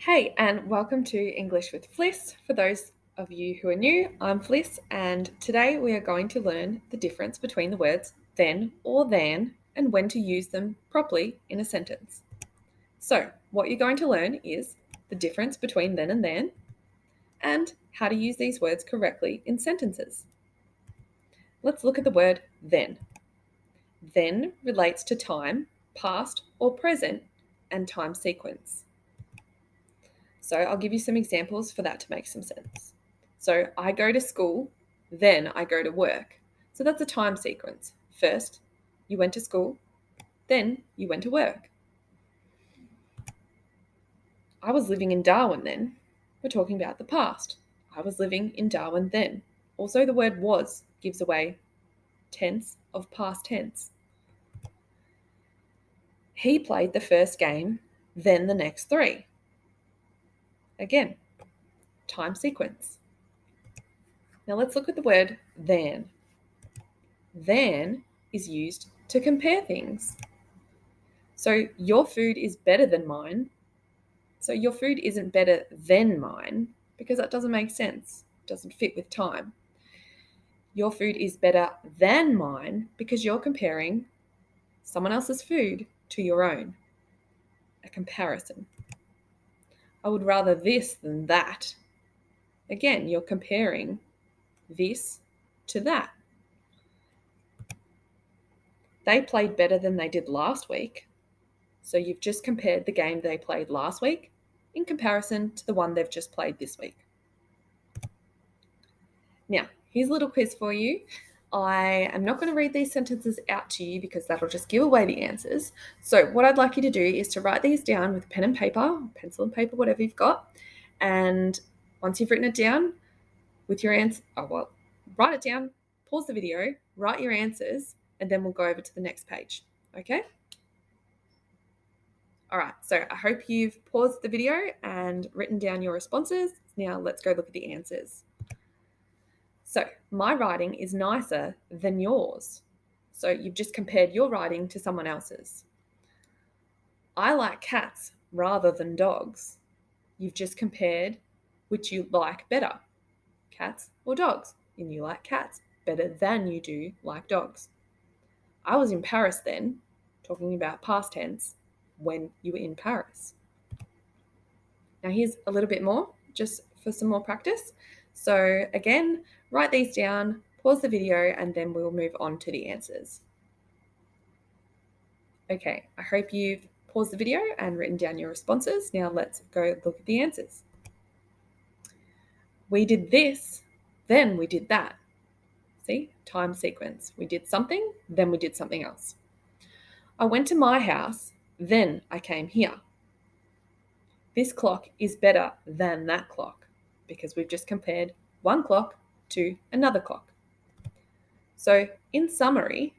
Hey, and welcome to English with Fliss. For those of you who are new, I'm Fliss, and today we are going to learn the difference between the words then or than and when to use them properly in a sentence. So, what you're going to learn is the difference between then and how to use these words correctly in sentences. Let's look at the word then. Then relates to time, past or present, and time sequence. So I'll give you some examples for that to make some sense. So I go to school, then I go to work. So that's a time sequence. First, you went to school, then you went to work. I was living in Darwin then. We're talking about the past. I was living in Darwin then. Also, the word was gives away tense of past tense. He played the first game, then the next three. Again, time sequence. Now let's look at the word than. Than is used to compare things. So your food is better than mine. So your food isn't better than mine because that doesn't make sense. It doesn't fit with time. Your food is better than mine because you're comparing someone else's food to your own. A comparison. I would rather this than that. Again, you're comparing this to that. They played better than they did last week. So you've just compared the game they played last week in comparison to the one they've just played this week. Now, here's a little quiz for you. I am not going to read these sentences out to you because that'll just give away the answers. So what I'd like you to do is to write these down with pen and paper, pencil and paper, whatever you've got. And once you've written it down with your answer, write it down, pause the video, write your answers, and then we'll go over to the next page. Okay? All right, so I hope you've paused the video and written down your responses. Now let's go look at the answers. So my writing is nicer than yours. So you've just compared your writing to someone else's. I like cats rather than dogs. You've just compared which you like better, cats or dogs, and you like cats better than you do like dogs. I was in Paris then, talking about past tense, when you were in Paris. Now here's a little bit more, just for some more practice. So again, write these down, pause the video, and then we'll move on to the answers. Okay, I hope you've paused the video and written down your responses. Now let's go look at the answers. We did this, then we did that. See, time sequence. We did something, then we did something else. I went to my house, then I came here. This clock is better than that clock because we've just compared one clock to another clock. So in summary,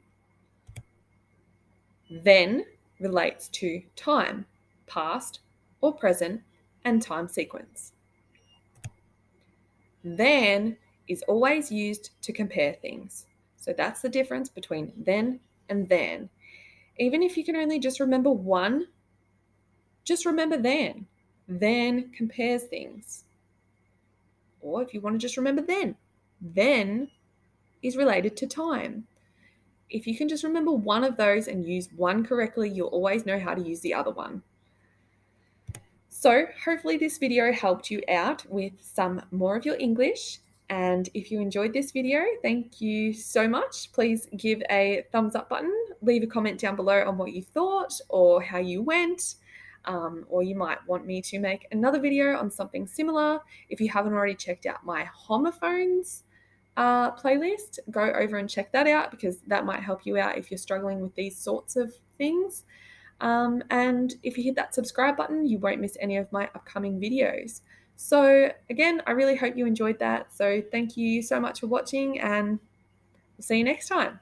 then relates to time, past or present, and time sequence. Then is always used to compare things. So that's the difference between then and than. Even if you can only just remember one, just remember then. Then compares things. Or if you want to just remember then is related to time. If you can just remember one of those and use one correctly, you'll always know how to use the other one. So hopefully this video helped you out with some more of your English. And if you enjoyed this video, thank you so much. Please give a thumbs up button, leave a comment down below on what you thought or how you went. Or you might want me to make another video on something similar. If you haven't already checked out my homophones playlist, go over and check that out because that might help you out if you're struggling with these sorts of things. And if you hit that subscribe button, you won't miss any of my upcoming videos. So again, I really hope you enjoyed that. So thank you so much for watching and we'll see you next time.